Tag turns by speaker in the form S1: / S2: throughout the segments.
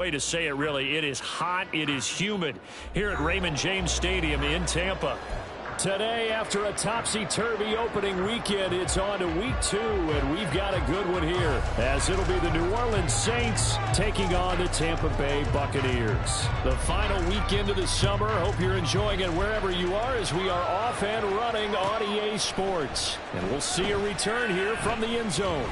S1: Way to say it, really. It is hot. It is humid here at Raymond James Stadium in Tampa. Today, after a topsy-turvy opening weekend, it's on to week 2, and we've got a good one here, as it'll be the New Orleans Saints taking on the Tampa Bay Buccaneers. The final weekend of the summer. Hope you're enjoying it wherever you are, as we are off and running on EA Sports. And we'll see a return here from the end zone.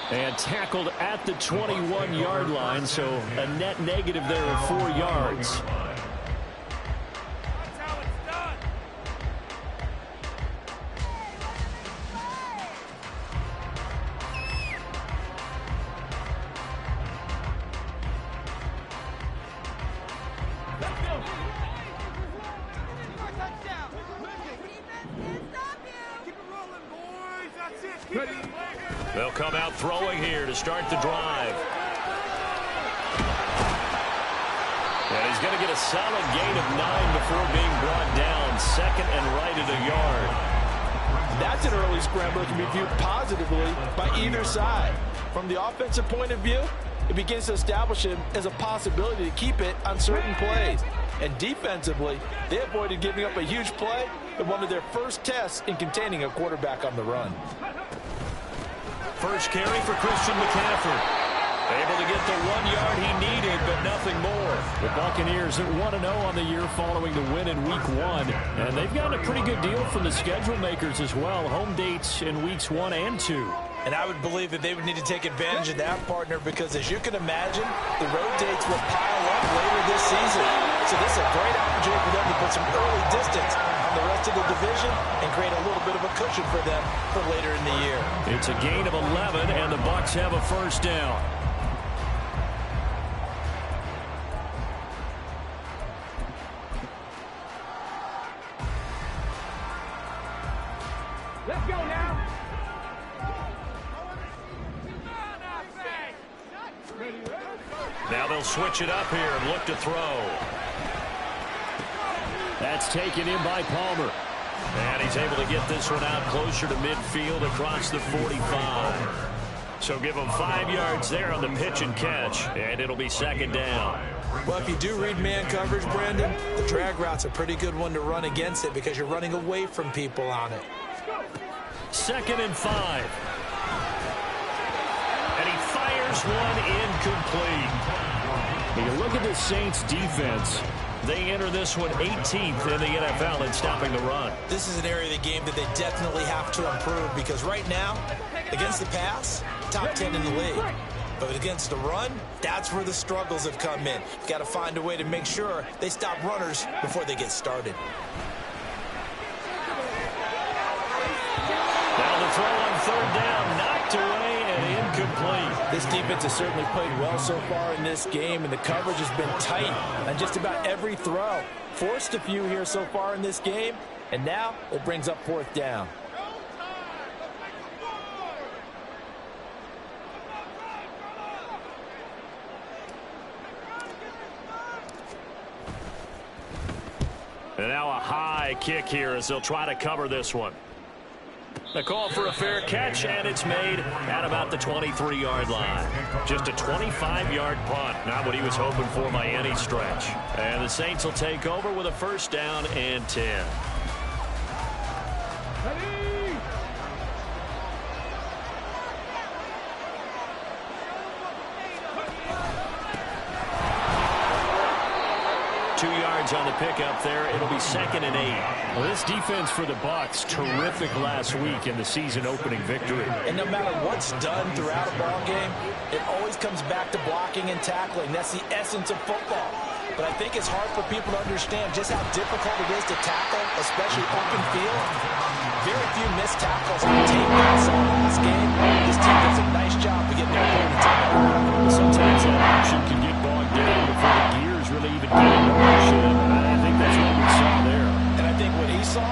S1: And tackled at the 21-yard line, so a net negative there of 4 yards. They'll come out throwing here to start the drive. And he's going to get a solid gain of 9 before being brought down. Second and right at a yard.
S2: That's an early scrambler that can be viewed positively by either side. From the offensive point of view, it begins to establish him as a possibility to keep it on certain plays. And defensively, they avoided giving up a huge play in one of their first tests in containing a quarterback on the run.
S1: First carry for Christian McCaffrey. Able to get the 1 yard he needed, but nothing more. The Buccaneers at 1-0 on the year following the win in Week 1. And they've gotten a pretty good deal from the schedule makers as well. Home dates in Weeks 1 and 2.
S2: And I would believe that they would need to take advantage of that, partner, because as you can imagine, the road dates will pile up later this season. So this is a great opportunity for them to put some early distance on the rest of the division and create a little bit of a cushion for them for later in the year.
S1: It's a gain of 11, and the Bucs have a first down.
S3: Let's go now.
S1: Now they'll switch it up here and look to throw. That's taken in by Palmer. And he's able to get this one out closer to midfield across the 45. So give him 5 yards there on the pitch and catch, and it'll be second down.
S2: Well, if you do read man coverage, Brandon, the drag route's a pretty good one to run against it because you're running away from people on it.
S1: Second and 5. And he fires one incomplete. When you look at the Saints defense, they enter this one 18th in the NFL in stopping the run.
S2: This is an area of the game that they definitely have to improve because right now, against the pass, top 10 in the league. But against the run, that's where the struggles have come in. You've got to find a way to make sure they stop runners before they get started.
S1: Now the throw on third down, knocked away and incomplete.
S2: This defense has certainly played well so far in this game, and the coverage has been tight on just about every throw. Forced a few here so far in this game, and now it brings up fourth down.
S1: And now a high kick here as they'll try to cover this one. The call for a fair catch, and it's made at about the 23-yard line. Just a 25-yard punt, not what he was hoping for by any stretch. And the Saints will take over with a first down and 10.
S3: Ready?
S1: 2 yards on the pickup there. It'll be second and 8. Well, this defense for the Bucs, terrific last week in the season-opening victory.
S2: And no matter what's done throughout a ball game, it always comes back to blocking and tackling. That's the essence of football. But I think it's hard for people to understand just how difficult it is to tackle, especially open field. Very few missed tackles on tape that I saw last game. This team does a nice job of getting their opponents out.
S1: Sometimes that action can get bogged down before the gears really even get into motion. I think that's what we saw there.
S2: And I think what he saw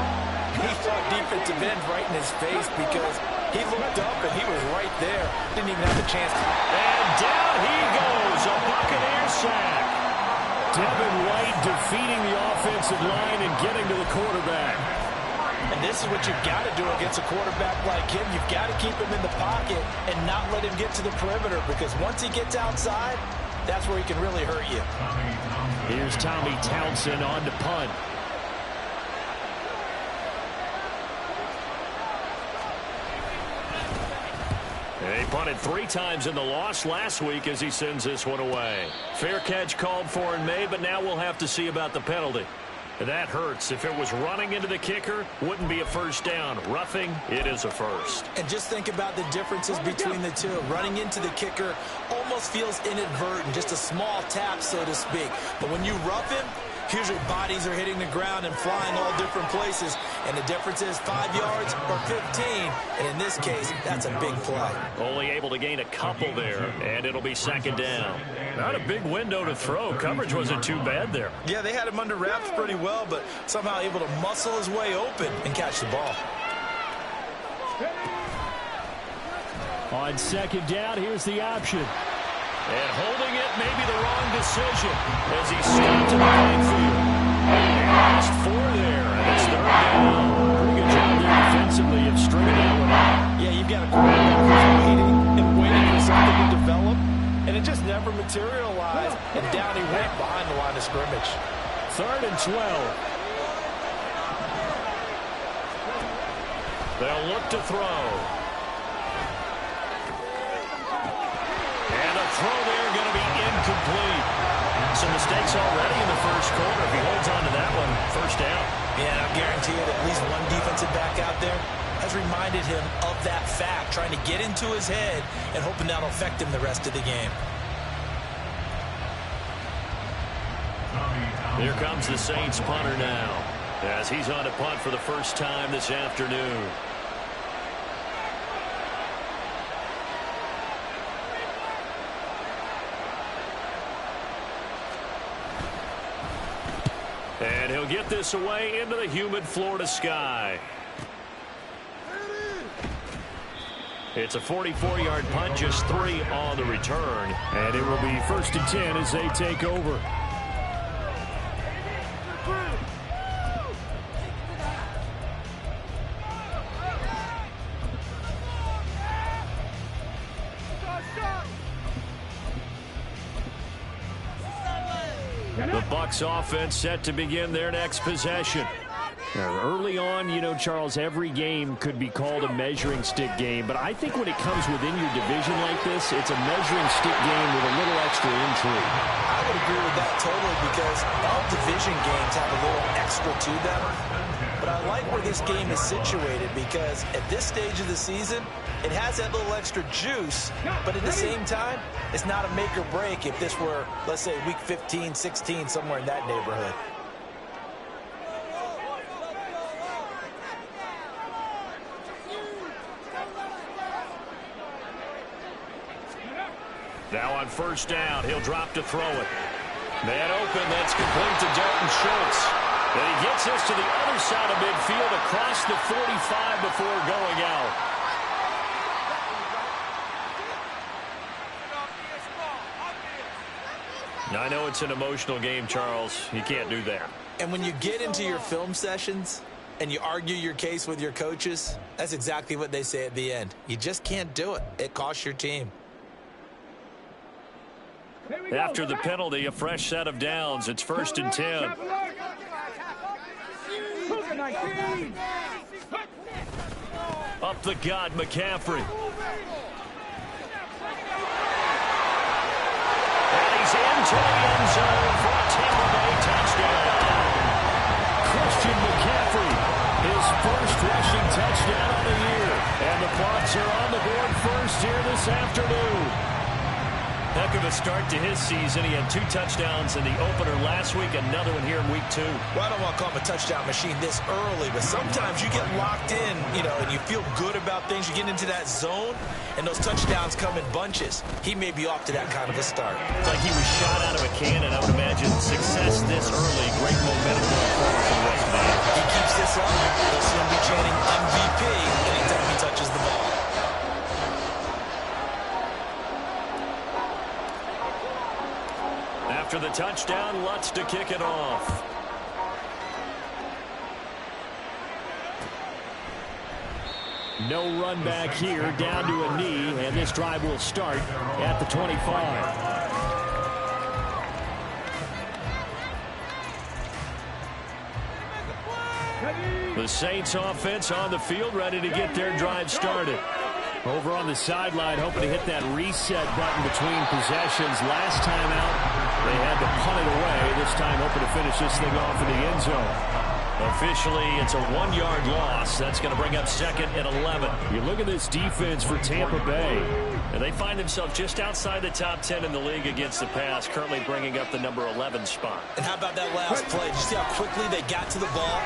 S2: defensive end right in his face because he looked up and he was right there. Didn't even have a chance to.
S1: And down he goes, a Buccaneer sack. Devin White defeating the offensive line and getting to the quarterback.
S2: And this is what you've got to do against a quarterback like him. You've got to keep him in the pocket and not let him get to the perimeter, because once he gets outside, that's where he can really hurt you.
S1: Here's Tommy Townsend on to punt. He punted 3 times in the loss last week as he sends this one away. Fair catch called for and made, but now we'll have to see about the penalty. That hurts. If it was running into the kicker, wouldn't be a first down. Roughing, it is a first.
S2: And just think about the differences between the two. Running into the kicker almost feels inadvertent, just a small tap, so to speak. But when you rough him, usually bodies are hitting the ground and flying all different places. And the difference is 5 yards or 15. And in this case, that's a big play.
S1: Only able to gain a couple there, and it'll be second down. Not a big window to throw. Coverage wasn't too bad there.
S2: Yeah, they had him under wraps pretty well, but somehow able to muscle his way open and catch the ball.
S1: On second down, here's the option. And holding it may be the wrong decision as he stopped in the backfield. And lost 4 there, and it's third down. Pretty good job there defensively of stringing that one out.
S2: Yeah, you've got a quarterback who's waiting for something to develop, and it just never materialized, and down he went behind the line of scrimmage.
S1: 3rd and 12. They'll look to throw. And a throw there going to be incomplete. Some mistakes already in the first quarter. If he holds on to that one, first down.
S2: Yeah, I'll guarantee you that at least one defensive back out there has reminded him of that fact, trying to get into his head and hoping that'll affect him the rest of the game.
S1: Here comes the Saints punter now, as he's on to punt for the first time this afternoon. And he'll get this away into the humid Florida sky. It's a 44-yard punt, just 3 on the return. And it will be 1st and 10 as they take over. The Bucs offense set to begin their next possession. Now, early on, you know, Charles, every game could be called a measuring stick game, but I think when it comes within your division like this, it's a measuring stick game with a little extra intrigue.
S2: I would agree with that totally, because all division games have a little extra to them. But I like where this game is situated, because at this stage of the season, it has that little extra juice, but at the same time, it's not a make or break if this were, let's say, week 15, 16, somewhere in that neighborhood.
S1: Now on first down, he'll drop to throw it. Man open, that's complete to Dalton Schultz. And he gets this to the other side of midfield across the 45 before going out. I know it's an emotional game, Charles. You can't do that.
S2: And when you get into your film sessions and you argue your case with your coaches, that's exactly what they say at the end. You just can't do it. It costs your team.
S1: After the penalty, a fresh set of downs. It's 1st and 10. Up the gut, McCaffrey. And he's into the end zone for a Tampa Bay touchdown. Christian McCaffrey, his first rushing touchdown of the year. And the Bucs are on the board first here this afternoon. Heck of a start to his season. He had 2 touchdowns in the opener last week, another one here in week 2.
S2: Well, I don't want to call him a touchdown machine this early, but sometimes you get locked in, you know, and you feel good about things. You get into that zone, and those touchdowns come in bunches. He may be off to that kind of a start.
S1: It's like he was shot out of a cannon. I would imagine success this early. Great momentum going forward for the rest of the year.
S2: If he keeps this up, he'll soon be chanting MVP anytime he touches the ball.
S1: After the touchdown, Lutz to kick it off. No run back here, down to a knee, and this drive will start at the 25. The Saints offense on the field, ready to get their drive started. Over on the sideline, hoping to hit that reset button between possessions. Last time out, they had to punt it away. This time, hoping to finish this thing off in the end zone. Officially, it's a 1-yard loss. That's going to bring up 2nd and 11. You look at this defense for Tampa Bay. And they find themselves just outside the top 10 in the league against the pass, currently bringing up the number 11 spot.
S2: And how about that last play? Did you see how quickly they got to the ball?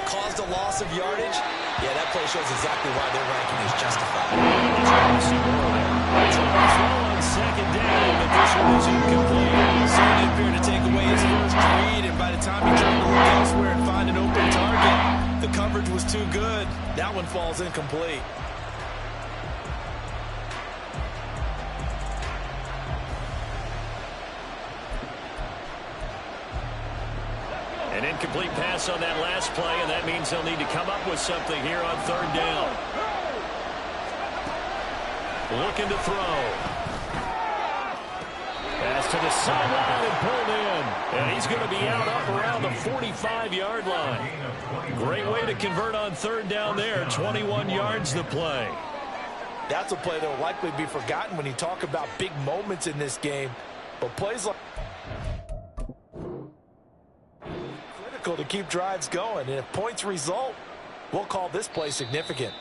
S2: Caused a loss of yardage? Yeah, that play shows exactly why their ranking is justified.
S1: That's a throw on 2nd down, but this one is incomplete.
S2: So he didn't appear to take away his first read, and by the time he turned to look elsewhere and find an open target, the coverage was too good. That one falls incomplete.
S1: An incomplete pass on that last play, and that means they'll need to come up with something here on 3rd down. Looking to throw. Pass to the sideline and pulled in. And he's going to be out up around the 45-yard line. Great way to convert on 3rd down there. 21 yards the play.
S2: That's a play that will likely be forgotten when you talk about big moments in this game. But plays like to keep drives going, and if points result, we'll call this play significant.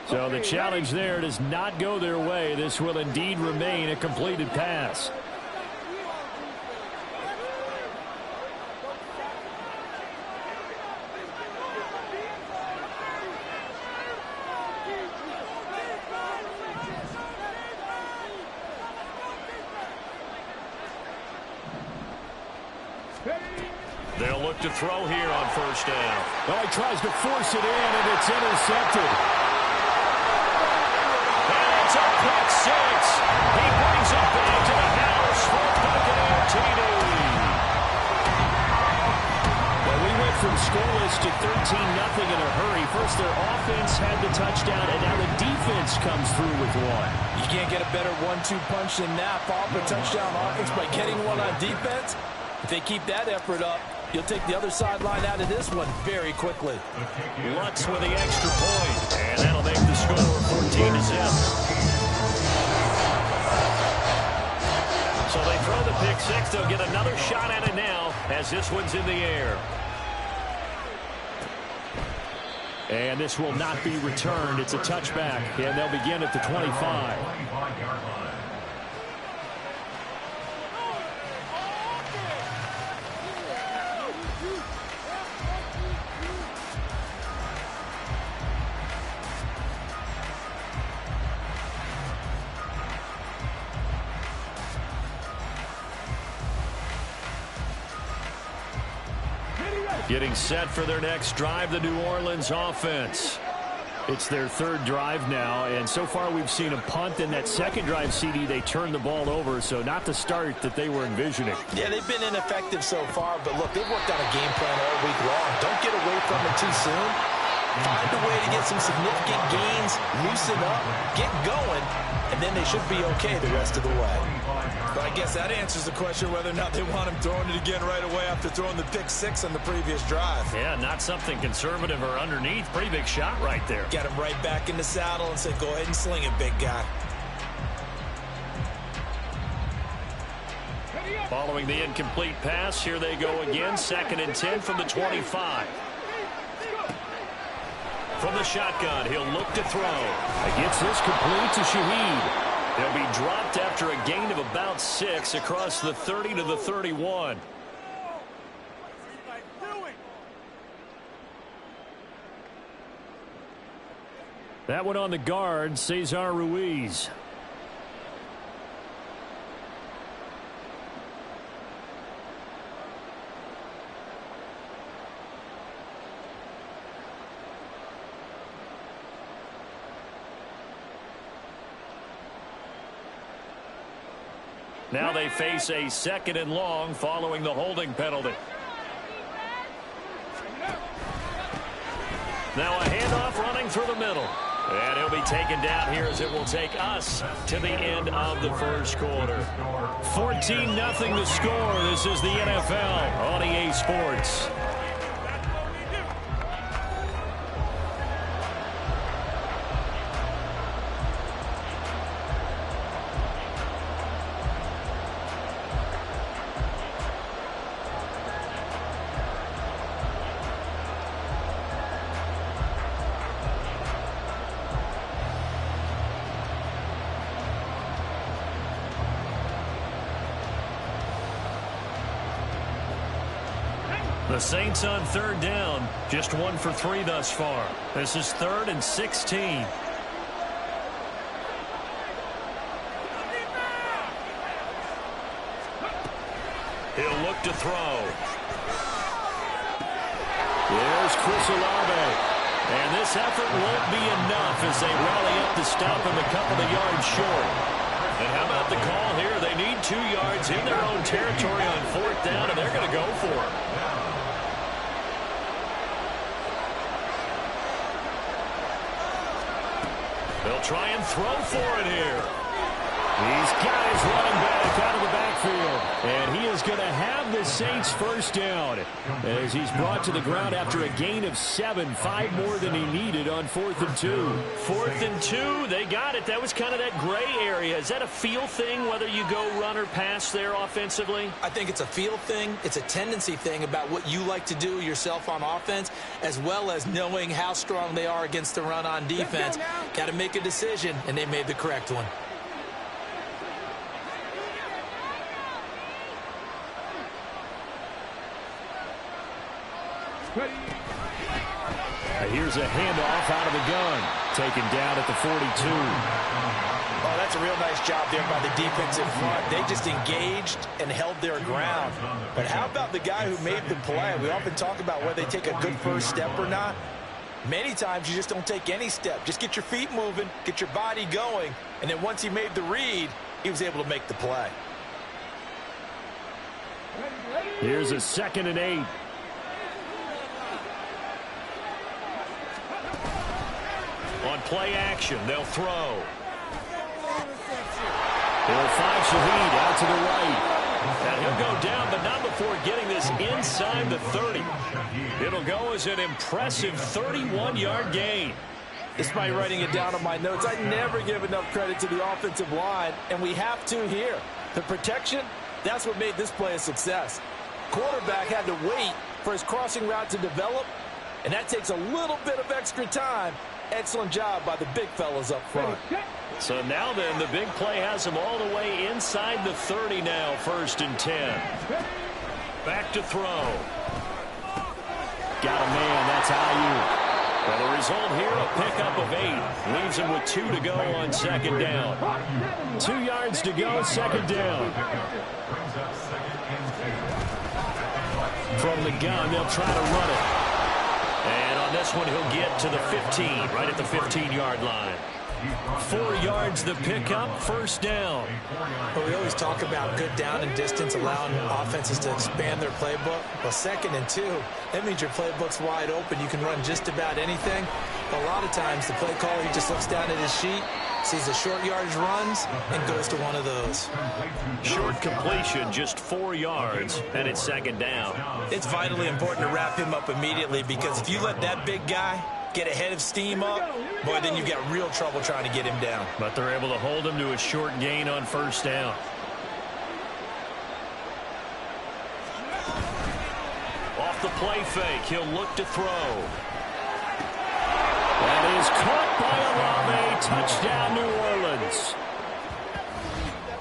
S1: So the challenge there does not go their way. This will indeed remain a completed pass. They'll look to throw here on 1st down. Oh, he tries to force it in, and it's intercepted. And it's a pick 6. He brings it back to the house for a Buccaneer TD. Well, we went from scoreless to 13-0 in a hurry. First, their offense had the touchdown, and now the defense comes through with one.
S2: You can't get a better 1-2 punch than that. Follow up a touchdown offense by getting one on defense. If they keep that effort up, you'll take the other sideline out of this one very quickly.
S1: Lutz with the extra point, and that'll make the score 14-0. So they throw the pick 6. They'll get another shot at it now as this one's in the air. And this will not be returned. It's a touchback, and they'll begin at the 25. Getting set for their next drive, the New Orleans offense. It's their 3rd drive now, and so far we've seen a punt. In that 2nd drive, CD, they turned the ball over, so not the start that they were envisioning.
S2: Yeah, they've been ineffective so far, but look, they've worked on a game plan all week long. Don't get away from it too soon. Find a way to get some significant gains, loosen up, get going, and then they should be okay the rest of the way. But I guess that answers the question whether or not they want him throwing it again right away after throwing the pick 6 on the previous drive.
S1: Yeah, not something conservative or underneath. Pretty big shot right there.
S2: Got him right back in the saddle and said, go ahead and sling it, big guy.
S1: Following the incomplete pass, here they go again. 2nd and 10 from the 25. From the shotgun, he'll look to throw. He gets this complete to Shaheed. They'll be dropped after a gain of about 6 across the 30 to the 31. That one on the guard, Cesar Ruiz. Now they face a 2nd and long following the holding penalty. Now a handoff running through the middle. And he'll be taken down here as it will take us to the end of the first quarter. 14-0 the score. This is the NFL on EA Sports. The Saints on 3rd down, just 1 for 3 thus far. This is 3rd and 16. He'll look to throw. There's Chris Olave. And this effort won't be enough as they rally up to stop him a couple of yards short. And how about the call here? They need 2 yards in their own territory on 4th down, and they're going to go for it. They'll try and throw for it here. He's got his running back out of the backfield. And he is going to have the Saints first down as he's brought to the ground after a gain of 7, 5 more than he needed on 4th and 2.
S2: 4th and 2, they got it. That was kind of that gray area. Is that a feel thing, whether you go run or pass there offensively? I think it's a feel thing. It's a tendency thing about what you like to do yourself on offense, as well as knowing how strong they are against the run on defense. Got to make a decision, and they made the correct one.
S1: Here's a handoff out of the gun. Taken down at the 42.
S2: Oh, that's a real nice job there by the defensive front. They just engaged and held their ground. But how about the guy who made the play? We often talk about whether they take a good first step or not. Many times you just don't take any step. Just get your feet moving, get your body going, and then once he made the read, he was able to make the play.
S1: Here's a 2nd and 8. On play action, they'll throw. He'll find Shaheed out to the right. And he'll go down, but not before getting this inside the 30. It'll go as an impressive 31-yard gain.
S2: Despite writing it down on my notes, I never give enough credit to the offensive line, and we have to here. The protection, that's what made this play a success. Quarterback had to wait for his crossing route to develop, and that takes a little bit of extra time. Excellent job by the big fellas up front.
S1: So now then, the big play has him all the way inside the 30 now, 1st and 10. Back to throw. Got a man, that's Ayuk. Well, the result here, a pickup of 8. Leaves him with 2 to go on 2nd down. 2 yards to go, 2nd down. From the gun, they'll try to run it. And on this one, he'll get to the 15, right at the 15-yard line. 4 yards the pickup, 1st down.
S2: Well, we always talk about good down and distance, allowing offenses to expand their playbook. Well, 2nd and 2, that means your playbook's wide open. You can run just about anything. But a lot of times, the play caller, he just looks down at his sheet, sees the short yardage runs, and goes to one of those.
S1: Short completion, just 4 yards, and it's 2nd down.
S2: It's vitally important to wrap him up immediately, because if you let that big guy get ahead of steam up, boy, then you've got real trouble trying to get him down.
S1: But they're able to hold him to a short gain on 1st down. Off the play fake, he'll look to throw. That is caught by Olave. Touchdown, New Orleans.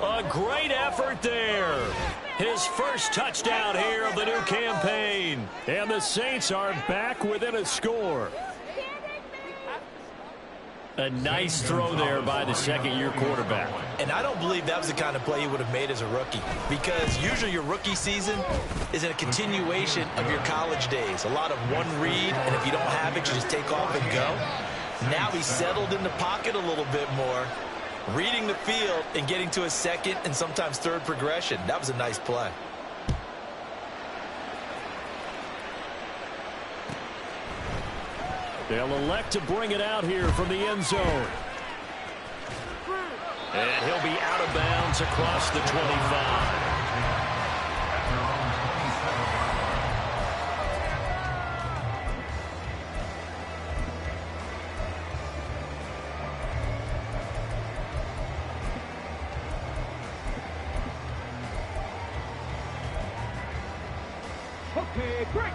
S1: A great effort there. His first touchdown here of the new campaign. And the Saints are back within a score. A nice throw there by the 2nd-year quarterback.
S2: And I don't believe that was the kind of play he would have made as a rookie, because usually your rookie season is a continuation of your college days. A lot of one read, and if you don't have it, you just take off and go. Now he's settled in the pocket a little bit more. Reading the field and getting to a second and sometimes third progression. That was a nice play.
S1: They'll elect to bring it out here from the end zone. And he'll be out of bounds across the 25.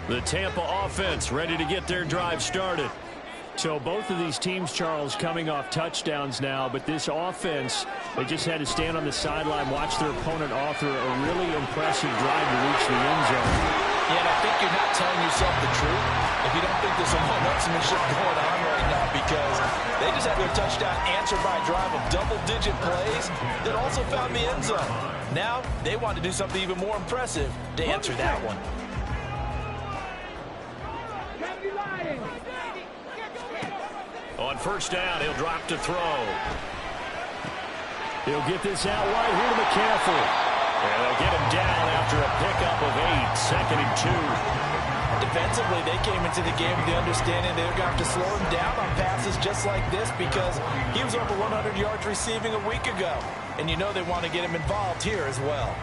S1: The Tampa offense ready to get their drive started. So both of these teams, Charles, coming off touchdowns now, but this offense, they just had to stand on the sideline, watch their opponent author a really impressive drive to reach the end zone.
S2: Yeah, and I think you're not telling yourself the truth if you don't think there's some one-upsmanship going on right now, because they just had their touchdown answered by a drive of double-digit plays that also found the end zone. Now they want to do something even more impressive to answer that one.
S1: On first down, he'll drop to throw. He'll get this out wide here to McCaffrey. And they'll get him down after a pickup of 8, 2nd and 2.
S2: Defensively, they came into the game with the understanding they're going to have to slow him down on passes just like this, because he was over 100 yards receiving a week ago. And you know they want to get him involved here as well.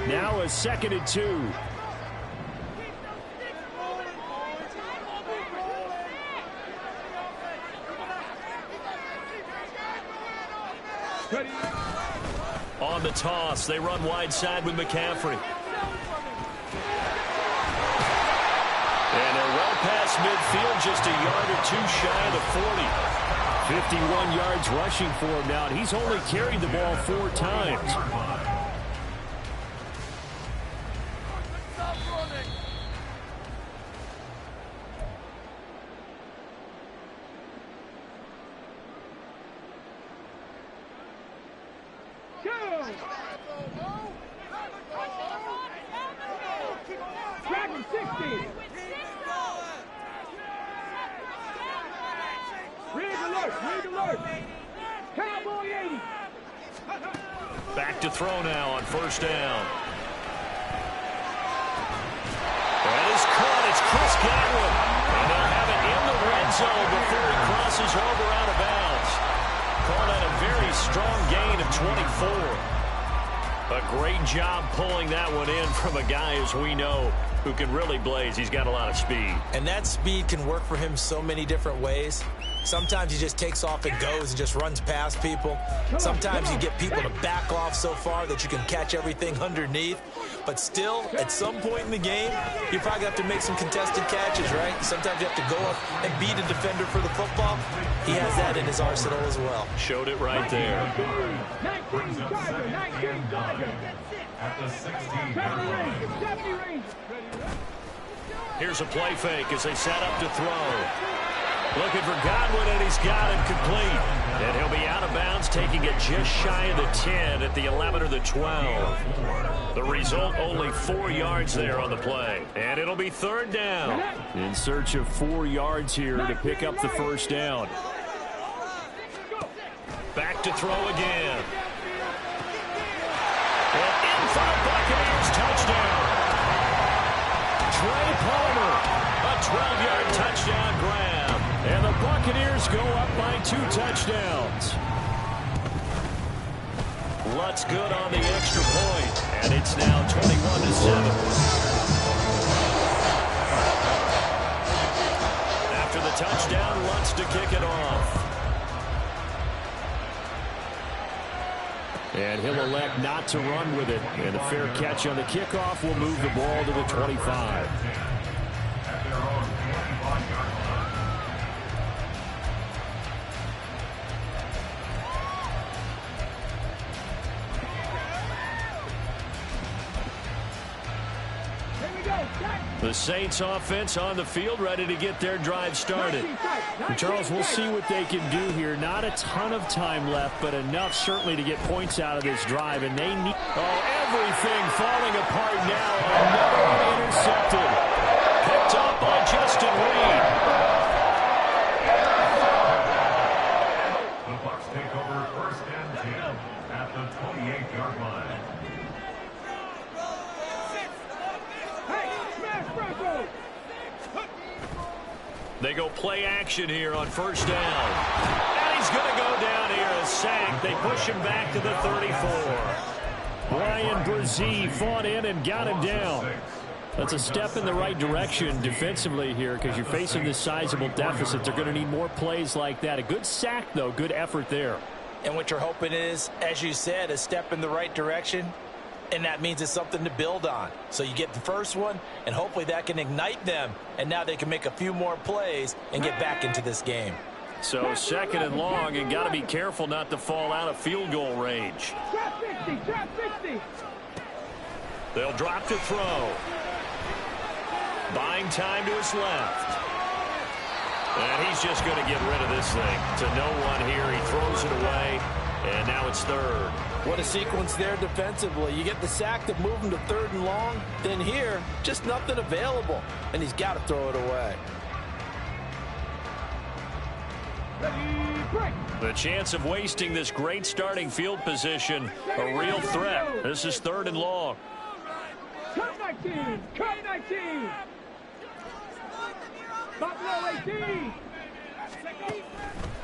S1: Now a 2nd and 2. On the toss, they run wide side with McCaffrey. And they're well past midfield, just a yard or two shy of the 40. 51 yards rushing for him now, and he's only carried the ball 4 times. Back to throw now on first down. That is caught. It's Chris Godwin. And they'll have it in the red zone before he crosses over out of bounds. Caught at a very strong gain of 24. A great job pulling that one in from a guy, as we know, who can really blaze. He's got a lot of speed.
S2: And that speed can work for him so many different ways. Sometimes he just takes off and goes and just runs past people. Sometimes you get people to back off so far that you can catch everything underneath. But still, at some point in the game, you probably have to make some contested catches, right? Sometimes you have to go up and beat a defender for the football. He has that in his arsenal as well.
S1: Showed it right there.
S3: At the 16.
S1: Here's a play fake as they set up to throw. Looking for Godwin, and he's got him complete. And he'll be out of bounds, taking it just shy of the 10 at the 11 or the 12. The result, only 4 yards there on the play. And it'll be third down. In search of 4 yards here to pick up the first down. Back to throw again. And in for the Buccaneers, touchdown. Trey Palmer, a 12-yard touchdown grab. And the Buccaneers go up by 2 touchdowns. Lutz good on the extra point, and it's now 21-7. After the touchdown, Lutz to kick it off. And he'll elect not to run with it. And a fair catch on the kickoff will move the ball to the 25. The Saints offense on the field, ready to get their drive started. And Charles, we'll see what they can do here. Not a ton of time left, but enough certainly to get points out of this drive. And they need everything falling apart now. Another one intercepted. Picked up by Justin Reed. play action here on first down. And he's going to go down here, a sack. They push him back to the 34. Brian Brzee fought in and got him down. That's a step in the right direction defensively here because you're facing this sizable deficit. They're going to need more plays like that. A good sack, though. Good effort there.
S2: And what you're hoping is, as you said, a step in the right direction. And that means it's something to build on. So you get the first one, and hopefully that can ignite them. And now they can make a few more plays and get back into this game.
S1: So second and long, and got to be careful not to fall out of field goal range.
S3: Trap 50, trap 50.
S1: They'll drop to throw. Buying time to his left. And he's just going to get rid of this thing. To no one here. He throws it away. And now it's third.
S2: What a sequence there defensively. You get the sack to move him to third and long. Then here, just nothing available. And he's got to throw it away.
S1: The chance of wasting this great starting field position, a real threat. This is third and long.
S3: Cut 19, cut 19. Buffalo 18.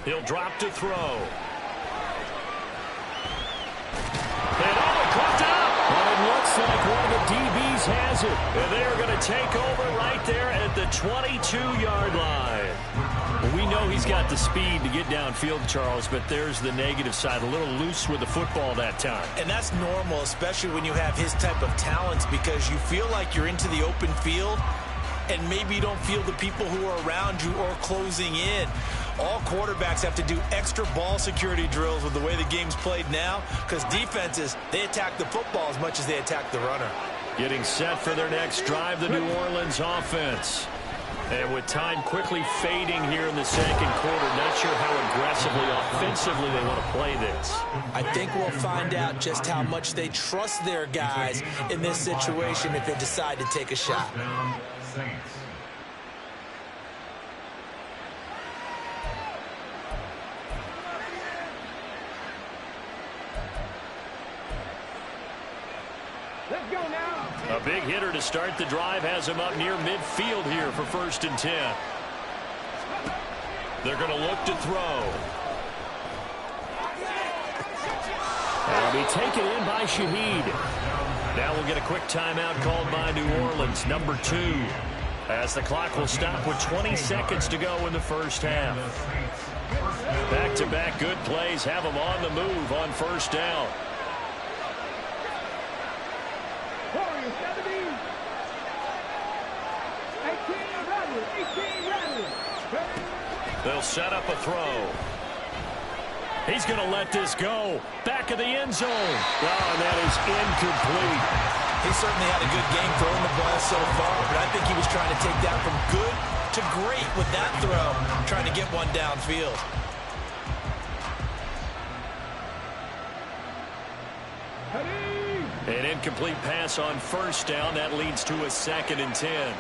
S1: He'll drop to throw. And caught up. But it looks like one of the DBs has it. And they are going to take over right there at the 22-yard line. We know he's got the speed to get downfield, Charles, but there's the negative side. A little loose with the football that time.
S2: And that's normal, especially when you have his type of talents, because you feel like you're into the open field, and maybe you don't feel the people who are around you or closing in. All quarterbacks have to do extra ball security drills with the way the game's played now, because defenses, they attack the football as much as they attack the runner.
S1: Getting set for their next drive, the New Orleans offense. And with time quickly fading here in the second quarter, not sure how aggressively, offensively they want to play this.
S2: I think we'll find out just how much they trust their guys in this situation if they decide to take a shot.
S3: Let's go now.
S1: A big hitter to start the drive has him up near midfield here for 1st and 10. They're going to look to throw. It'll be taken in by Shaheed. Now we'll get a quick timeout called by New Orleans, number 2, as the clock will stop with 20 seconds to go in the first half. Back-to-back good plays have them on the move on first down.
S3: Warriors 17. 18 ready.
S1: They'll set up a throw. He's going to let this go. Back of the end zone. Oh, and that is incomplete.
S2: He certainly had a good game throwing the ball so far, but I think he was trying to take that from good to great with that throw, trying to get one downfield.
S1: An incomplete pass on first down. That leads to a 2nd and 10.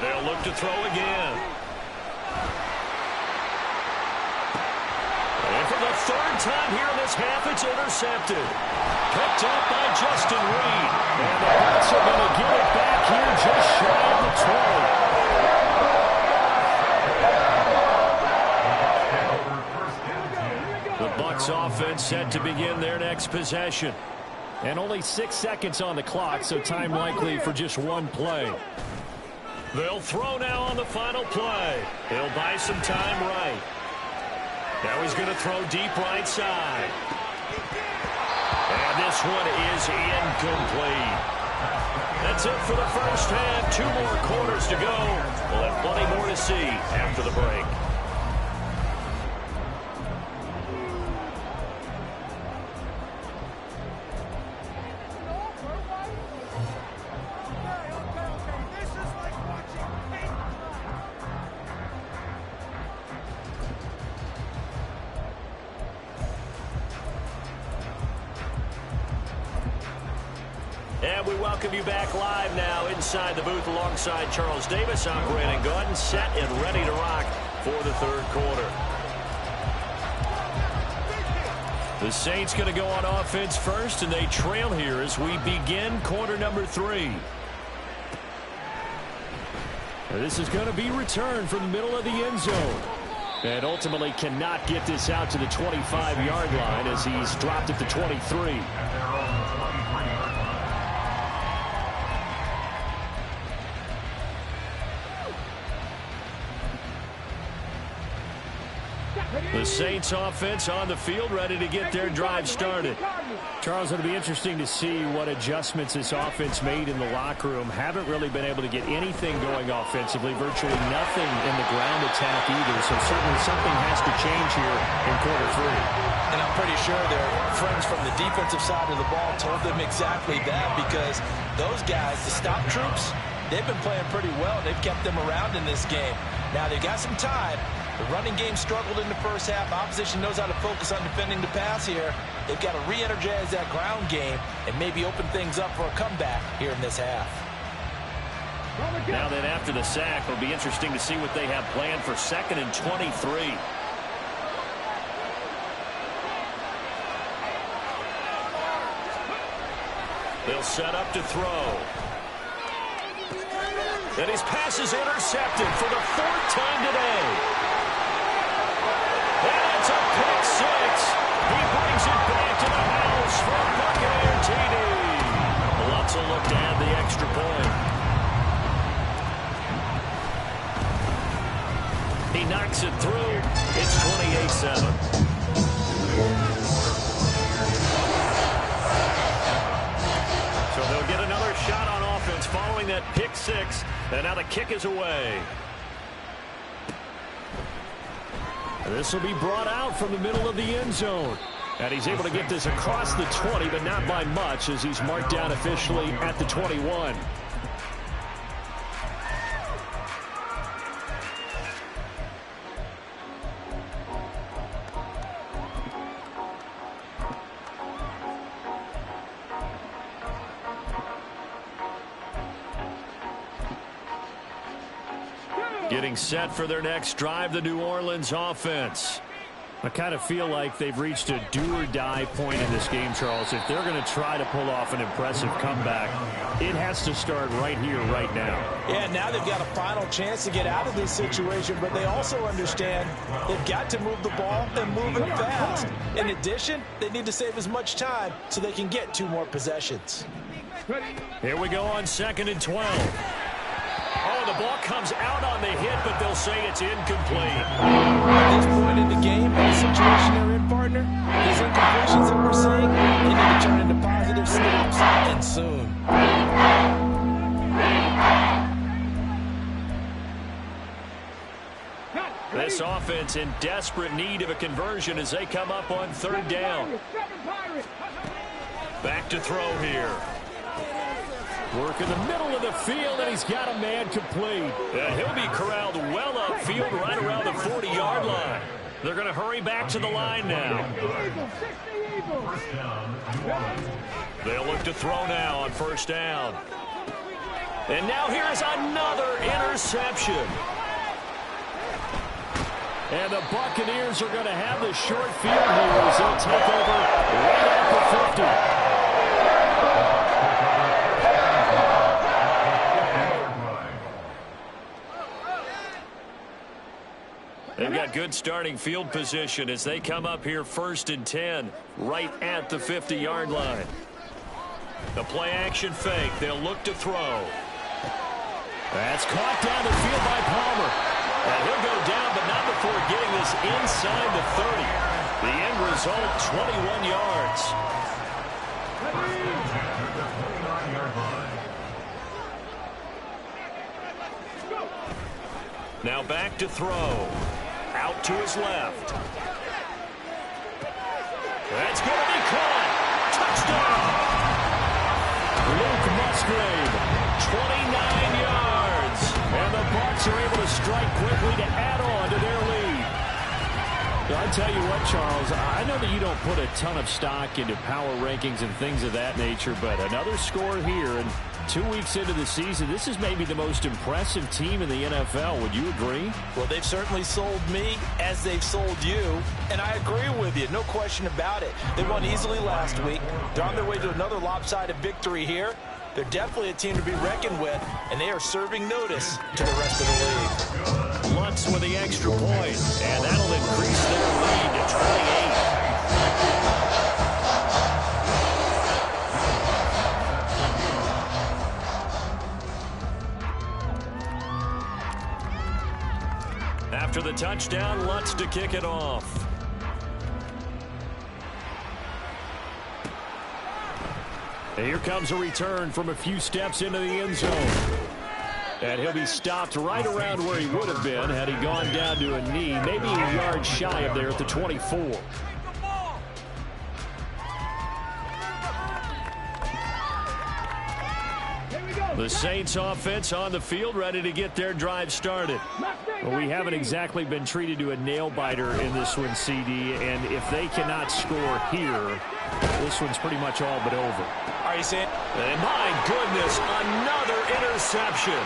S1: They'll look to throw again. And for the 3rd time here in this half, it's intercepted. Picked up by Justin Reed. And the Bucs are going to get it back here just shy of the 20. The Bucs offense set to begin their next possession. And only 6 seconds on the clock, so time likely for just one play. They'll throw now on the final play. He'll buy some time right. Now he's going to throw deep right side. And this one is incomplete. That's it for the first half. 2 more quarters to go. We'll have plenty more to see after the break. And we welcome you back live now inside the booth alongside Charles Davis. I'm Brandon Gaudin, set and ready to rock for the 3rd quarter. The Saints going to go on offense first, and they trail here as we begin quarter number 3. This is going to be returned from the middle of the end zone. And ultimately cannot get this out to the 25-yard line as he's dropped at the 23. The Saints offense on the field, ready to get their drive started. Charles, it'll be interesting to see what adjustments this offense made in the locker room. Haven't really been able to get anything going offensively, virtually nothing in the ground attack either. So certainly something has to change here in quarter 3.
S2: And I'm pretty sure their friends from the defensive side of the ball told them exactly that, because those guys, the stop troops, they've been playing pretty well. They've kept them around in this game. Now they've got some time. The running game struggled in the first half. Opposition knows how to focus on defending the pass here. They've got to re-energize that ground game and maybe open things up for a comeback here in this half.
S1: Now then, after the sack, it'll be interesting to see what they have planned for 2nd and 23. They'll set up to throw. And his pass is intercepted for the 4th time today. And it's a pick 6. He brings it back to the house for a Buccaneer TD. Lots of look to add the extra point. He knocks it through. It's 28-7. So they'll get another shot on offense following that pick 6. And now the kick is away. This will be brought out from the middle of the end zone. And he's able to get this across the 20, but not by much, as he's marked down officially at the 21. Getting set for their next drive, the New Orleans offense. I kind of feel like they've reached a do-or-die point in this game, Charles. If they're going to try to pull off an impressive comeback, it has to start right here, right now.
S2: Yeah, now they've got a final chance to get out of this situation, but they also understand they've got to move the ball and move it fast. In addition, they need to save as much time so they can get 2 more possessions.
S1: Here we go on 2nd and 12. Oh, the ball comes out on the hit, but they'll say it's incomplete.
S2: At this point in the game, in the situation they're in, partner, these incompletions that we're seeing, they need to turn into positive snaps, and soon.
S1: This offense in desperate need of a conversion as they come up on 3rd down. Back to throw here. Work in the middle of the field, and he's got a man complete. He'll be corralled well upfield right around the 40-yard line. They're going to hurry back to the line now. They'll look to throw now on 1st down. And now here is another interception. And the Buccaneers are going to have the short field here as they'll take over right at the 50. They've got good starting field position as they come up here 1st and 10, right at the 50-yard line. The play action fake. They'll look to throw. That's caught down the field by Palmer. And he'll go down, but not before getting this inside the 30. The end result, 21 yards. Now back to throw. Out to his left. That's going to be caught. Touchdown. Luke Musgrave, 29 yards. And the Bucs are able to strike quickly to add on to their lead. Well, I tell you what, Charles, I know that you don't put a ton of stock into power rankings and things of that nature, but another score here, and 2 weeks into the season, this is maybe the most impressive team in the NFL. Would you agree?
S2: Well, they've certainly sold me as they've sold you, and I agree with you, no question about it. They won easily last week. They're on their way to another lopsided victory here. They're definitely a team to be reckoned with, and they are serving notice to the rest of the league.
S1: Lutz with the extra point, and that'll increase their lead to 28. After the touchdown, Lutz to kick it off. And here comes a return from a few steps into the end zone. And he'll be stopped right around where he would have been had he gone down to a knee, maybe a yard shy of there at the 24. The Saints offense on the field, ready to get their drive started. Well, we haven't exactly been treated to a nail-biter in this one, CD, and if they cannot score here, this one's pretty much all but over.
S2: Are you saying?
S1: And my goodness, another interception.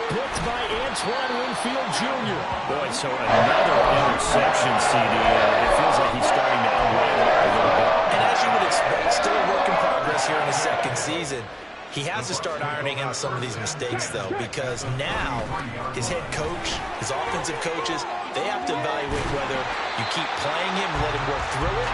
S1: Picked by Antoine Winfield Jr. Boy, so another interception, CD. It feels like he's starting to unwind a little bit.
S2: And as you would expect, still a work in progress here in his second season. He has to start ironing out some of these mistakes, though, because now his head coach, his offensive coaches, they have to evaluate whether you keep playing him and let him work through it,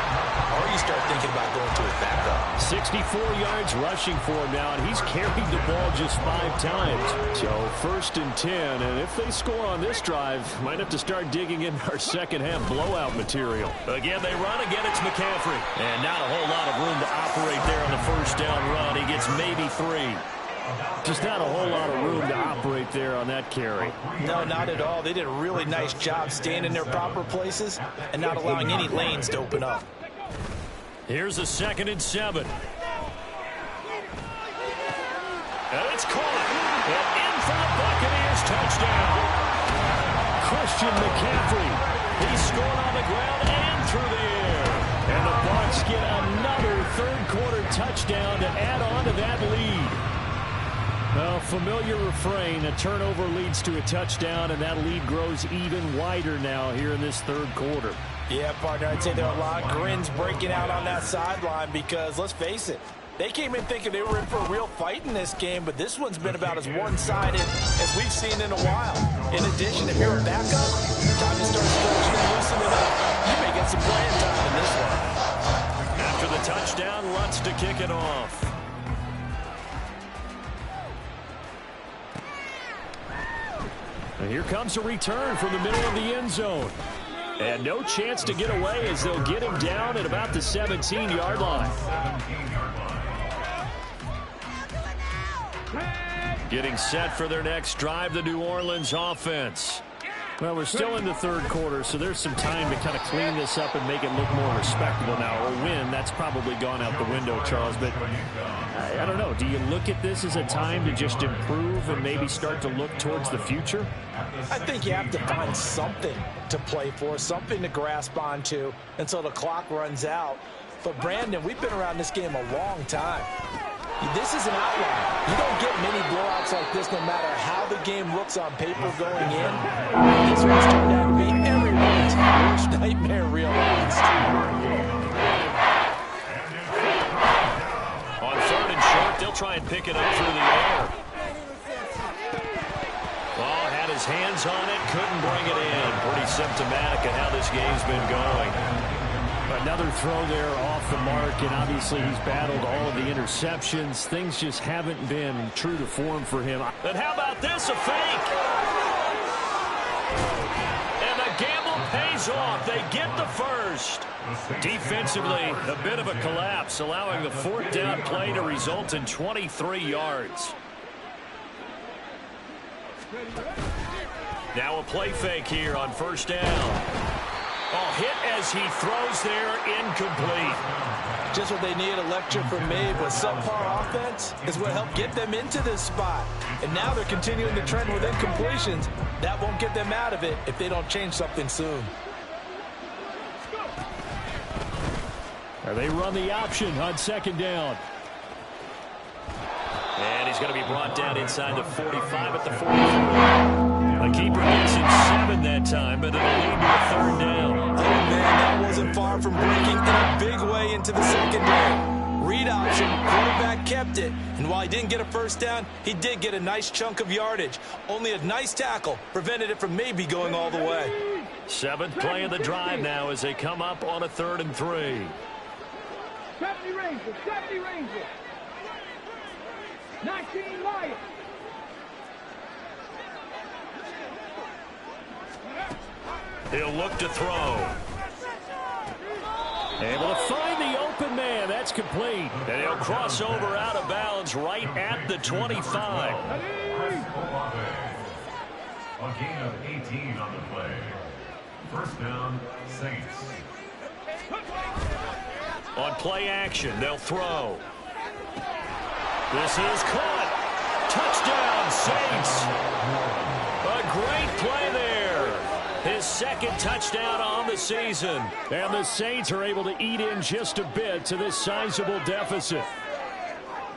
S2: or you start thinking about going to his backup.
S1: 64 yards rushing for him now, and he's carried the ball just 5 times. So 1st and 10, and if they score on this drive, might have to start digging in our second-half blowout material. Again, they run. Again, it's McCaffrey. And not a whole lot of room to operate there on the first down run. He gets maybe 3. Just not a whole lot of room to operate there on that carry.
S2: No, not at all. They did a really nice job staying in their proper places and not allowing any lanes to open up.
S1: Here's a 2nd and 7. And it's caught. And in for the Buccaneers touchdown. Christian McCaffrey. He scored on the ground and through the air. And the Bucs get another third-quarter touchdown to add on to that lead. Well, familiar refrain. A turnover leads to a touchdown, and that lead grows even wider now here in this third quarter.
S2: Yeah, partner, I'd say there are a lot of grins breaking out on that sideline because, let's face it, they came in thinking they were in for a real fight in this game, but this one's been about as one-sided as we've seen in a while. In addition, if you're a backup, time to start stretching and loosening up. You may get some playing time in this one.
S1: After the touchdown, Lutz to kick it off. And here comes a return from the middle of the end zone. And no chance to get away as they'll get him down at about the 17-yard line. Getting set for their next drive, the New Orleans offense. Well, we're still in the third quarter, so there's some time to kind of clean this up and make it look more respectable now. A win, that's probably gone out the window, Charles. But I don't know. Do you look at this as a time to just improve and maybe start to look towards the future?
S2: I think you have to find something to play for, something to grasp onto until the clock runs out. But, Brandon, we've been around this game a long time. This is an outlier. You don't get many blowouts like this no matter how the game looks on paper going in. This one's turned out to be everyone's worst nightmare realized.
S1: On 3rd and short, they'll try and pick it up through the air. Ball had his hands on it, couldn't bring it in. Pretty symptomatic of how this game's been going. Another throw there off the mark, and obviously he's battled all of the interceptions. Things just haven't been true to form for him. And how about this, a fake? And the gamble pays off. They get the first. Defensively, a bit of a collapse, allowing the 4th down play to result in 23 yards. Now a play fake here on 1st down. Oh, hit as he throws there, incomplete.
S2: Just what they need, a lecture from me, but subpar offense is what helped get them into this spot. And now they're continuing the trend with incompletions. That won't get them out of it if they don't change something soon.
S1: They run the option on second down. And he's going to be brought down inside the 45 at the 44. The keeper gets him 7 that time, but it'll lead to a third down.
S2: Oh, man, that wasn't far from breaking in a big way into the secondary. Read option, quarterback kept it. And while he didn't get a first down, he did get a nice chunk of yardage. Only a nice tackle prevented it from maybe going all the way.
S1: 7th play of the drive now as they come up on a 3rd and 3.
S3: 70 Rangers, 70 Rangers. 19 Lions.
S1: He'll look to throw. Able to find the open man. That's complete. And he'll cross over out of bounds right at the 25.
S4: A gain of 18 on the play. First down, Saints.
S1: On play action, they'll throw. This is caught. Touchdown, Saints. A great play there. His 2nd touchdown on the season. And the Saints are able to eat in just a bit to this sizable deficit.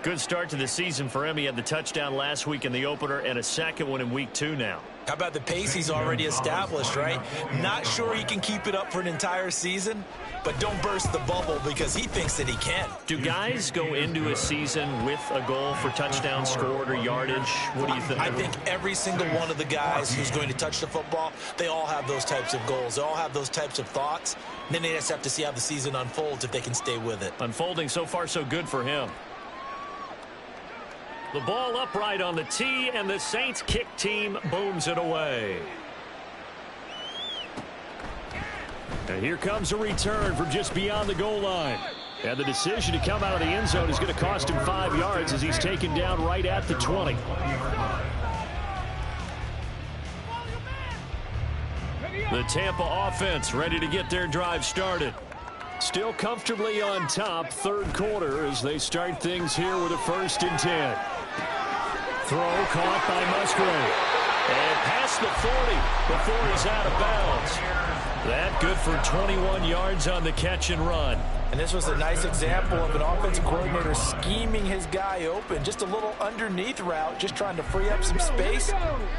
S1: Good start to the season for him. He had the touchdown last week in the opener and a 2nd one in week 2 now.
S2: How about the pace he's already established, right? Not sure he can keep it up for an entire season, but don't burst the bubble because he thinks that he can.
S1: Do guys go into a season with a goal for touchdown scored or yardage? What do you think?
S2: I think every single one of the guys who's going to touch the football, they all have those types of goals. They all have those types of thoughts. And then they just have to see how the season unfolds if they can stay with it.
S1: Unfolding so far so good for him. The ball upright on the tee, and the Saints kick team booms it away. And here comes a return from just beyond the goal line. And the decision to come out of the end zone is going to cost him 5 yards as he's taken down right at the 20. The Tampa offense ready to get their drive started. Still comfortably on top, 3rd quarter as they start things here with a 1st and 10. Throw caught by Musgrave. And past the 40 before he's out of bounds. That good for 21 yards on the catch and run.
S2: And this was a nice example of an offensive coordinator scheming his guy open. Just a little underneath route, just trying to free up some space.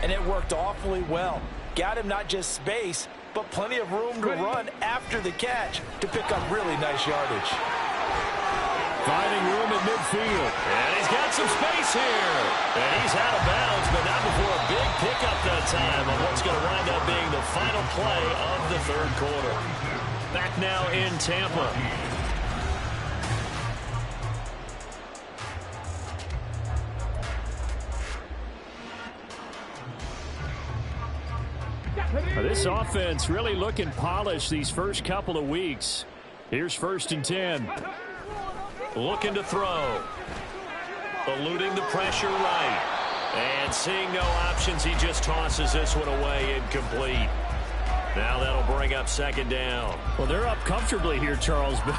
S2: And it worked awfully well. Got him not just space, but plenty of room to run after the catch to pick up really nice yardage.
S1: Finding room at midfield. And he's got some space here. And he's out of bounds, but not before a big pickup that time on what's going to wind up being the final play of the 3rd quarter. Back now in Tampa. This offense really looking polished these first couple of weeks. Here's 1st and 10. Looking to throw. Eluding the pressure right. And seeing no options, he just tosses this one away incomplete. Now that'll bring up 2nd down. Well, they're up comfortably here, Charles, but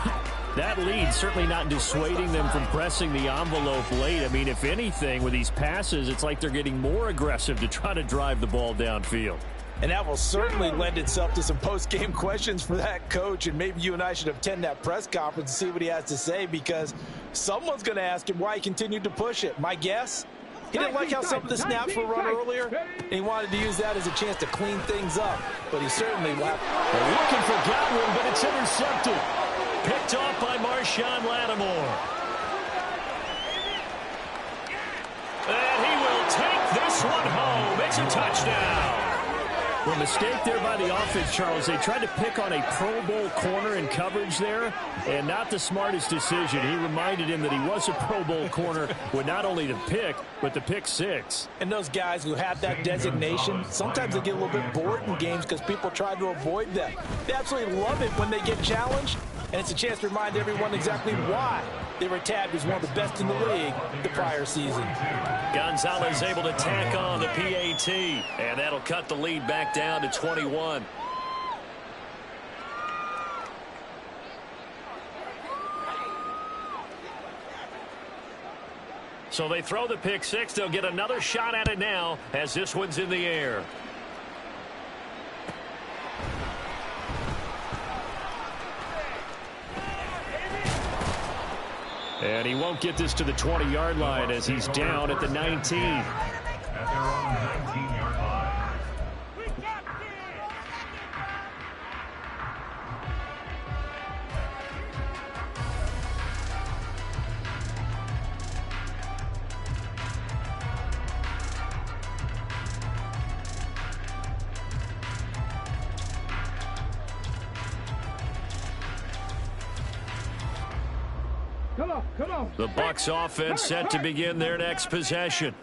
S1: that lead certainly not dissuading them from pressing the envelope late. I mean, if anything, with these passes, it's like they're getting more aggressive to try to drive the ball downfield.
S2: And that will certainly lend itself to some post-game questions for that coach. And maybe you and I should attend that press conference and see what he has to say, because someone's going to ask him why he continued to push it. My guess, he didn't like how some of the snaps were run earlier, and he wanted to use that as a chance to clean things up. But he certainly left.
S1: They're looking for Godwin, but it's intercepted. Picked off by Marshawn Lattimore. And he will take this one home. It's a touchdown. Well, mistake there by the offense, Charles. They tried to pick on a Pro Bowl corner in coverage there, and not the smartest decision. He reminded him that he was a Pro Bowl corner with not only the pick, but the pick 6.
S2: And those guys who have that designation, sometimes they get a little bit bored in games because people try to avoid them. They absolutely love it when they get challenged, and it's a chance to remind everyone exactly why they were tagged as one of the best in the league the prior season.
S1: Gonzalez able to tack on the PAT, and that'll cut the lead back down to 21. So they throw the pick 6. They'll get another shot at it now as this one's in the air. And he won't get this to the 20-yard line as he's down at the 19.
S4: At their own 19-yard line.
S3: Come on.
S1: The Bucs offense set to begin their next possession.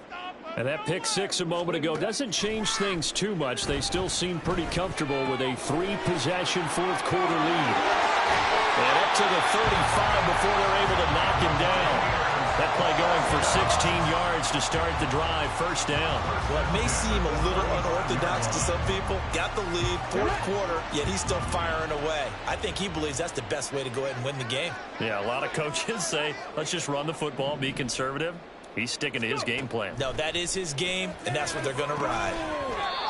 S1: And that pick six a moment ago doesn't change things too much. They still seem pretty comfortable with a three-possession fourth quarter lead. And up to the 35 before they're able to knock him down. That play going for 16 yards to start the drive, first down.
S2: Well, it may seem a little unorthodox to some people. Got the lead, fourth quarter, yet he's still firing away. I think he believes that's the best way to go ahead and win the game.
S1: Yeah, a lot of coaches say, let's just run the football, be conservative. He's sticking to his game plan.
S2: No, that is his game, and that's what they're going to ride.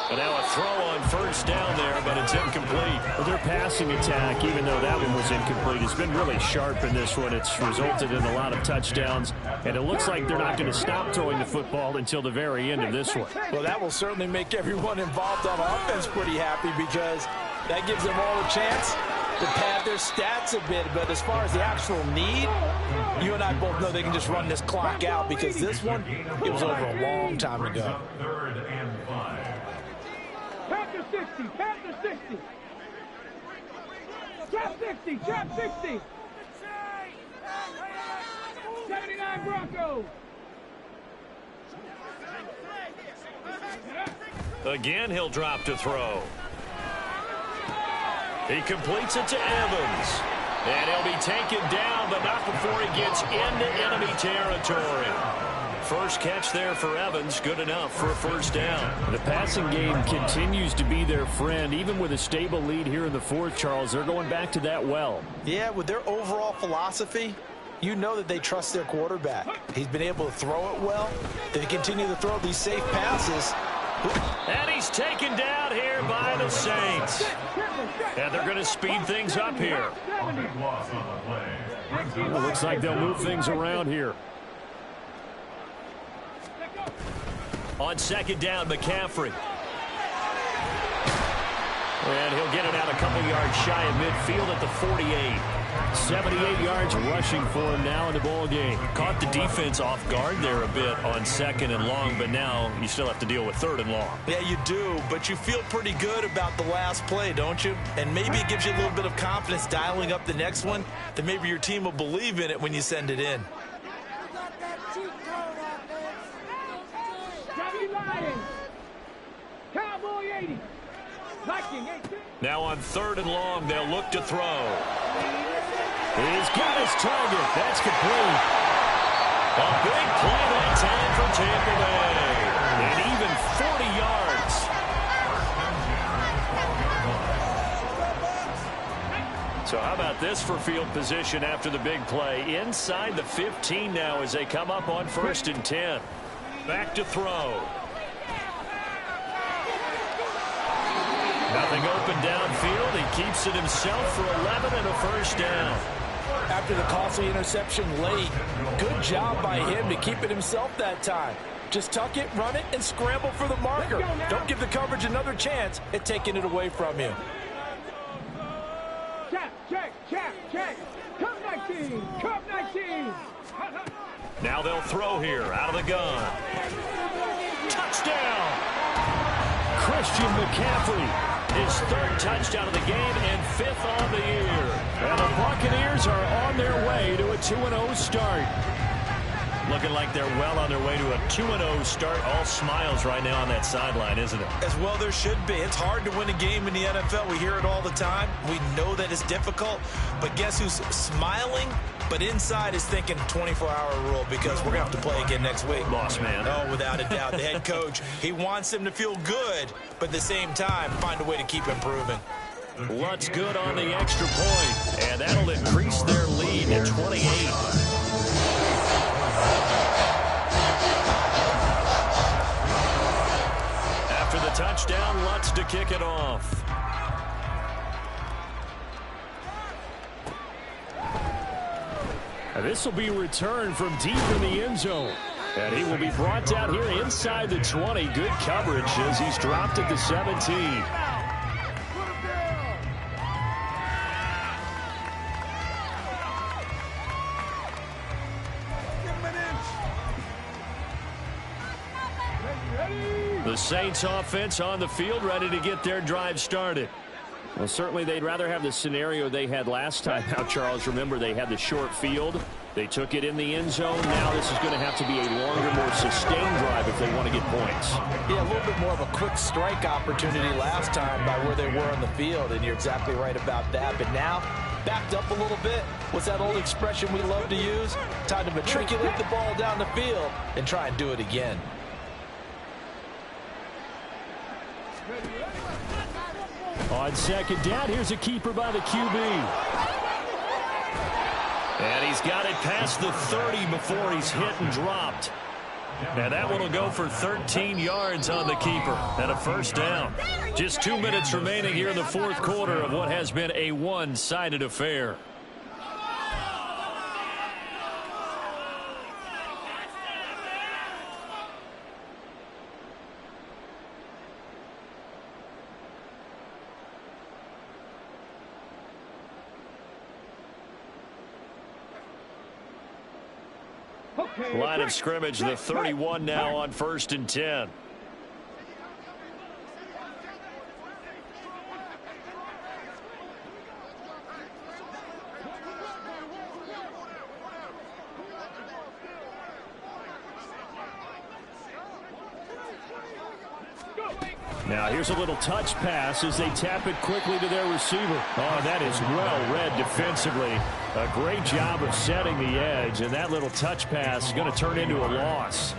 S1: And now a throw on first down there, but it's incomplete. Well, their passing attack, even though that one was incomplete, has been really sharp in this one. It's resulted in a lot of touchdowns, and it looks like they're not going to stop throwing the football until the very end of this one.
S2: Well, that will certainly make everyone involved on offense pretty happy because that gives them all a chance to pad their stats a bit. But as far as the actual need, you and I both know they can just run this clock out because this one, it was over a long time ago.
S4: Third and 5.
S3: Panther 60. Panther 60. Trap 60. Trap 60. 79 Broncos.
S1: Again, he'll drop to throw. He completes it to Evans. And he'll be taken down, but not before he gets into enemy territory. First catch there for Evans, good enough for a first down. The passing game continues to be their friend. Even with a stable lead here in the fourth, Charles, they're going back to that well.
S2: Yeah, with their overall philosophy, you know that they trust their quarterback. He's been able to throw it well. They continue to throw these safe passes.
S1: And he's taken down here by the Saints. And they're going to speed things up here.
S4: Loss on the play.
S1: Well, looks like they'll move things around here. On second down, McCaffrey. And he'll get it out a couple yards shy of midfield at the 48. 78 yards rushing for him now in the ball game. Caught the defense off guard there a bit on second and long, but now you still have to deal with third and long.
S2: Yeah, you do, but you feel pretty good about the last play, don't you? And maybe it gives you a little bit of confidence dialing up the next one, that maybe your team will believe in it when you send it in.
S3: Cowboy 80. Viking 18.
S1: Now on third and long, they'll look to throw. He's got his target. That's complete. A big play that time for Tampa Bay. And even 40 yards. So how about this for field position after the big play? Inside the 15 now as they come up on first and 10. Back to throw. Nothing open downfield. He keeps it himself for 11 and a first down.
S2: After the costly interception late, good job by him to keep it himself that time. Just tuck it, run it, and scramble for the marker. Don't give the coverage another chance at taking it away from you.
S3: Check. Come 19. Come 19.
S1: Now they'll throw here out of the gun. Touchdown! Christian McCaffrey. His third touchdown of the game and fifth on the year. And the Buccaneers are on their way to a 2-0 start. Looking like they're well on their way to a 2-0 start. All smiles right now on that sideline, isn't it?
S2: As well there should be. It's hard to win a game in the NFL. We hear it all the time. We know that it's difficult. But guess who's smiling? But inside is thinking 24-hour rule because we're going to have to play again next week.
S1: Boss man.
S2: Oh, without a doubt. The head coach, he wants them to feel good, but at the same time, find a way to keep improving.
S1: What's good on the extra point? And that'll increase their lead to 28. After the touchdown, Lutz to kick it off. This will be returned from deep in the end zone. And he will be brought down here inside the 20. Good coverage as he's dropped at the 17. The Saints offense on the field, ready to get their drive started. Well, certainly they'd rather have the scenario they had last time. Now, Charles, remember, they had the short field. They took it in the end zone. Now this is going to have to be a longer, more sustained drive if they want to get points.
S2: Yeah, a little bit more of a quick strike opportunity last time by where they were on the field, and you're exactly right about that. But now, backed up a little bit. What's that old expression we love to use? Time to matriculate the ball down the field and try and do it again.
S1: On second down, here's a keeper by the QB. And he's got it past the 30 before he's hit and dropped. And that one will go for 13 yards on the keeper and a first down. Just 2 minutes remaining here in the fourth quarter of what has been a one-sided affair. Line of scrimmage, the 31 now on 1st and 10. Now here's a little touch pass as they tap it quickly to their receiver. Oh, that is well read defensively. A great job of setting the edge, and that little touch pass is going to turn into a loss.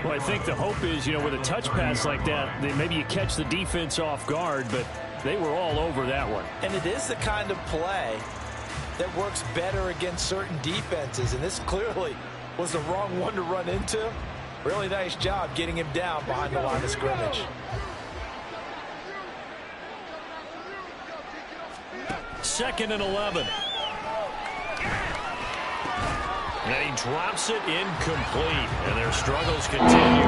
S1: Well, I think the hope is, with a touch pass like that, maybe you catch the defense off guard, but they were all over that one.
S2: And it is the kind of play that works better against certain defenses, and this clearly was the wrong one to run into. Really nice job getting him down behind the line of scrimmage.
S1: Second and 11. And he drops it incomplete, and their struggles continue.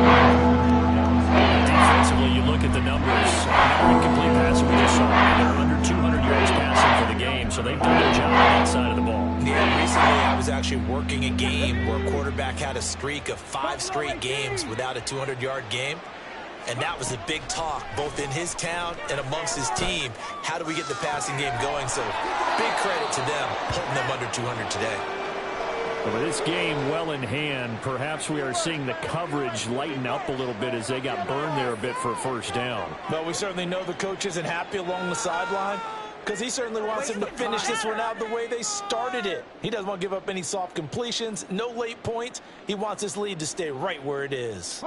S1: Defensively, you look at the numbers. Another incomplete pass we just saw. They're under 200 yards passing for the game, so they've done their job on that side of the ball.
S2: Yeah, recently I was actually working a game where a quarterback had a streak of 5 straight games without a 200-yard game. And that was a big talk, both in his town and amongst his team. How do we get the passing game going? So big credit to them, holding them under 200 today.
S1: With this game well in hand, perhaps we are seeing the coverage lighten up a little bit as they got burned there a bit for a first down.
S2: Well, we certainly know the coach isn't happy along the sideline because he certainly wants them to finish this one out the way they started it. He doesn't want to give up any soft completions, no late points. He wants his lead to stay right where it is.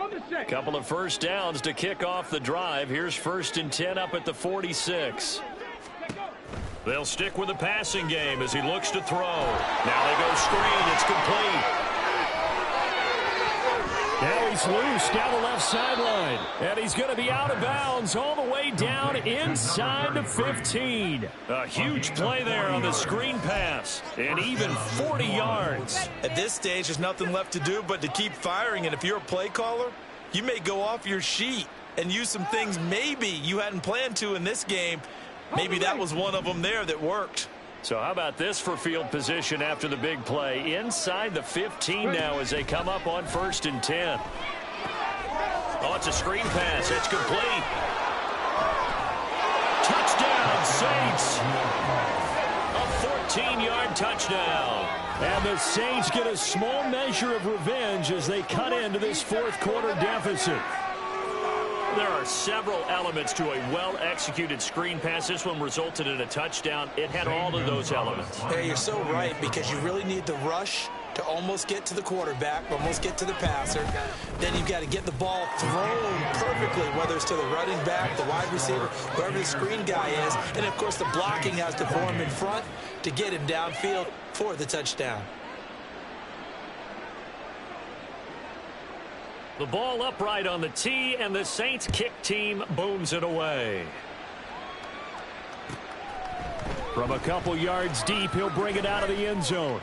S1: Couple of first downs to kick off the drive. Here's 1st and 10 up at the 46. They'll stick with the passing game as he looks to throw. Now they go screen. It's complete. Now he's loose down the left sideline. And he's going to be out of bounds all the way down inside the 15. A huge play there on the screen pass. And even 40 yards.
S2: At this stage, there's nothing left to do but to keep firing. And if you're a play caller, you may go off your sheet and use some things maybe you hadn't planned to in this game. Maybe that was one of them there that worked.
S1: So how about this for field position after the big play? Inside the 15 now as they come up on 1st and 10. Oh, it's a screen pass. It's complete. Touchdown, Saints. A 14-yard touchdown. And the Saints get a small measure of revenge as they cut into this fourth quarter deficit. There are several elements to a well-executed screen pass. This one resulted in a touchdown. It had all of those elements.
S2: Yeah, you're so right, because you really need the rush to almost get to the quarterback, almost get to the passer. Then you've got to get the ball thrown perfectly, whether it's to the running back, the wide receiver, whoever the screen guy is. And, of course, the blocking has to form in front to get him downfield for the touchdown.
S1: The ball upright on the tee, and the Saints kick team booms it away. From a couple yards deep, he'll bring it out of the end zone.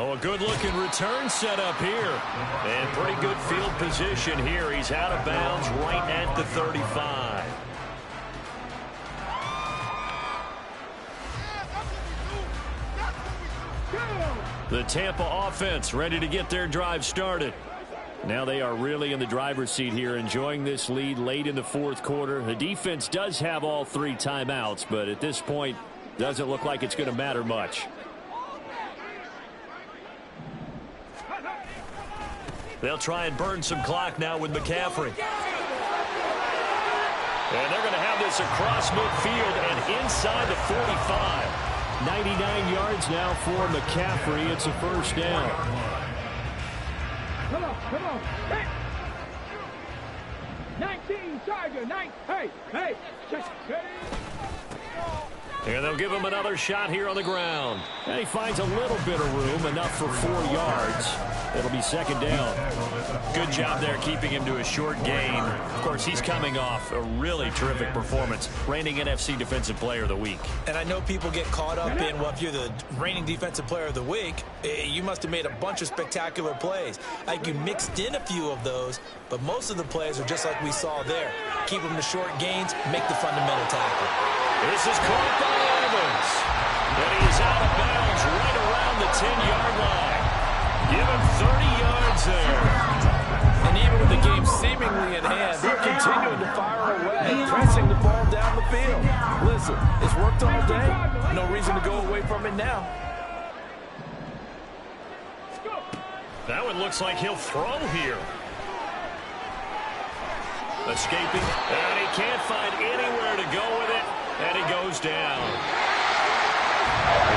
S1: Oh, a good-looking return set up here. And pretty good field position here. He's out of bounds right at the 35. The Tampa offense ready to get their drive started. Now they are really in the driver's seat here, enjoying this lead late in the fourth quarter. The defense does have all 3 timeouts, but at this point, doesn't look like it's going to matter much. They'll try and burn some clock now with McCaffrey. And they're going to have this across midfield and inside the 45. 99 yards now for McCaffrey. It's a first down.
S3: Come on. Hey. 19, Tiger. Hey. Check.
S1: And they'll give him another shot here on the ground. And he finds a little bit of room, enough for 4 yards. It'll be second down. Good job there keeping him to a short gain. Of course, he's coming off a really terrific performance. Reigning NFC Defensive Player of the Week.
S2: And I know people get caught up in, well, if you're the reigning Defensive Player of the Week, you must have made a bunch of spectacular plays. Like you mixed in a few of those, but most of the plays are just like we saw there. Keep them to short gains, make the fundamental tackle.
S1: This is caught by Evans. And he's out of bounds right around the 10-yard line. Give him 30 yards there.
S2: And even with the game seemingly in hand, they're continuing to fire away, pressing the ball down the field. Listen, it's worked all day. No reason to go away from it now.
S1: That one looks like he'll throw here. Escaping, and he can't find anywhere to go with it, and he goes down.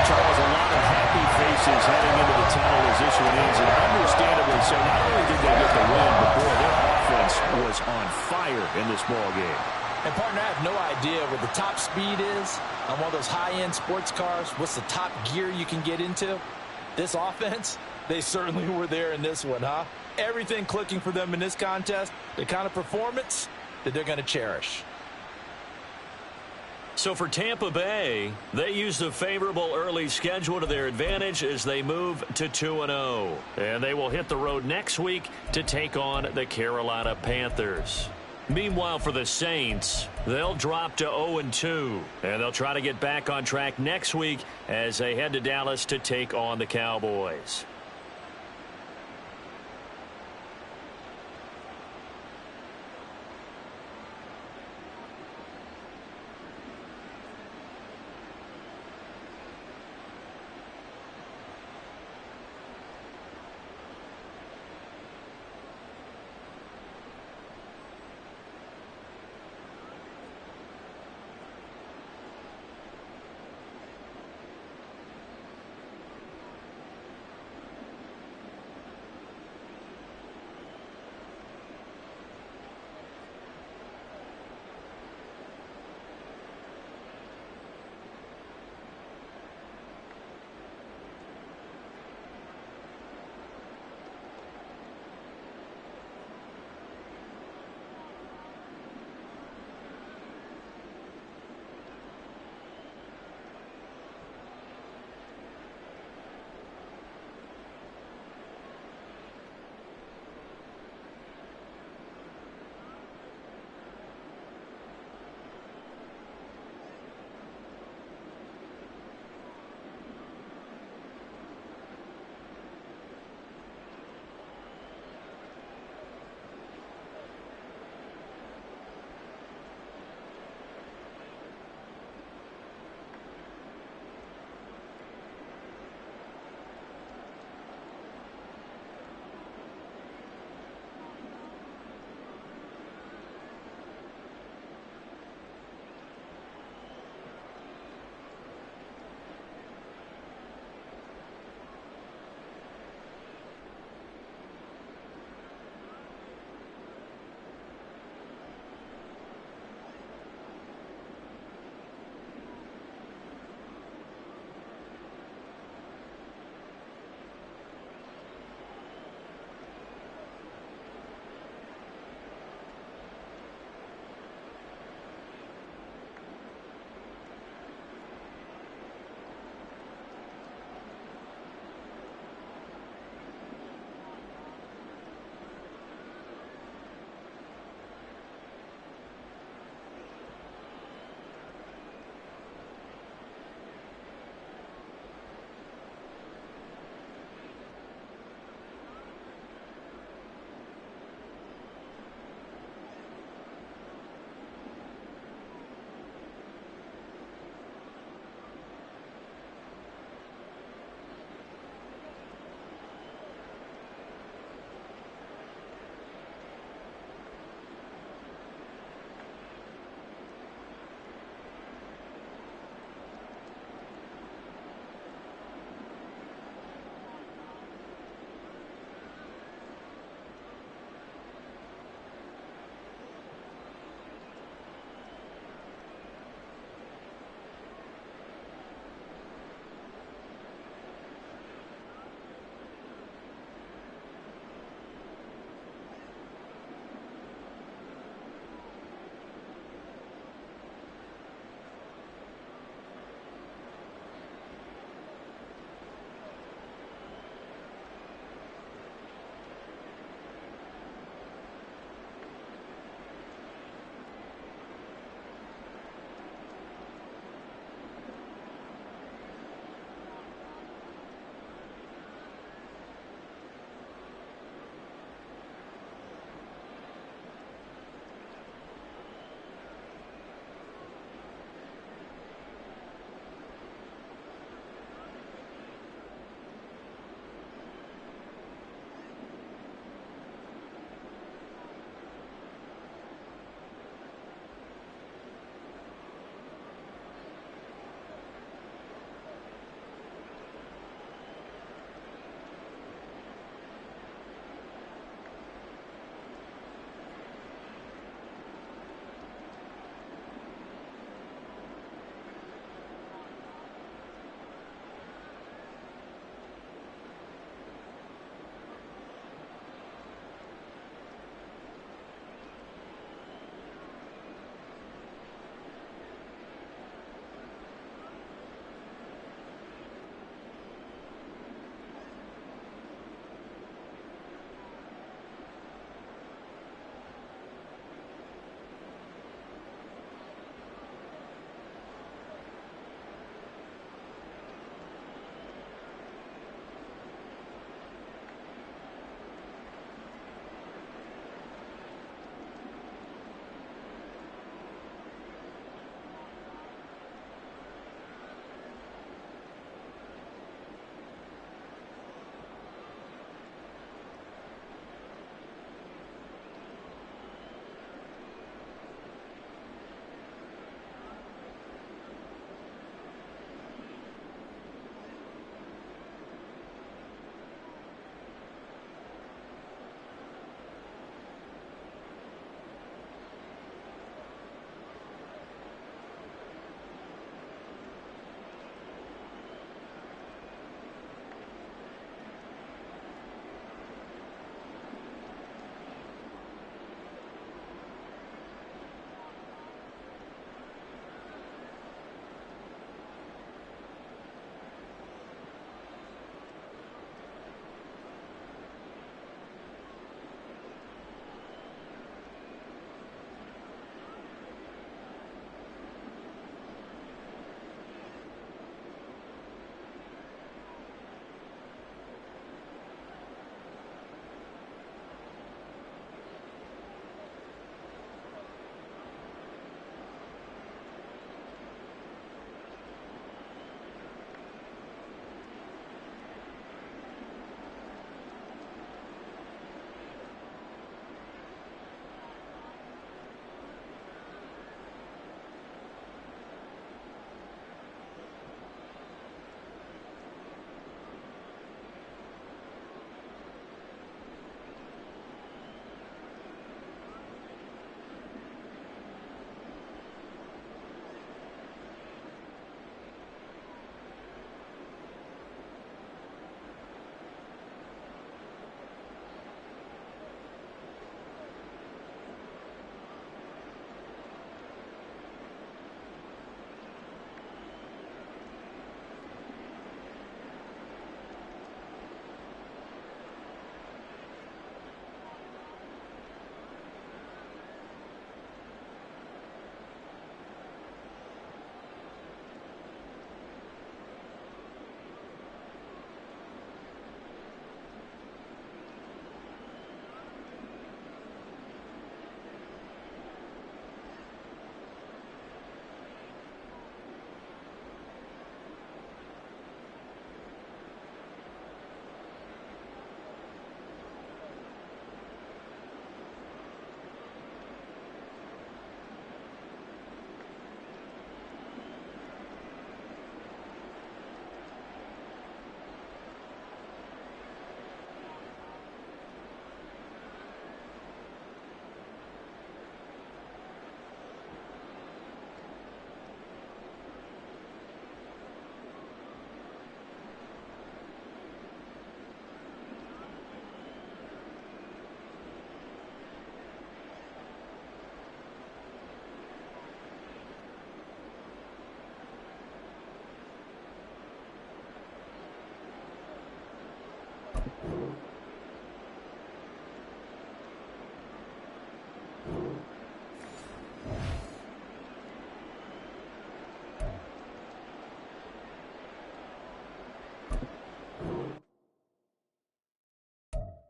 S1: Charles, a lot of happy faces heading into the tunnel as this one ends, and understandably so. Not only did they get the win, but boy, their offense was on fire in this ball game.
S2: And partner, I have no idea what the top speed is on one of those high-end sports cars. What's the top gear you can get into? This offense, they certainly were there in this one, huh? Everything clicking for them in this contest, the kind of performance that they're going to cherish.
S1: So for Tampa Bay, they used a favorable early schedule to their advantage as they move to 2-0. And they will hit the road next week to take on the Carolina Panthers. Meanwhile, for the Saints, they'll drop to 0-2. And they'll try to get back on track next week as they head to Dallas to take on the Cowboys.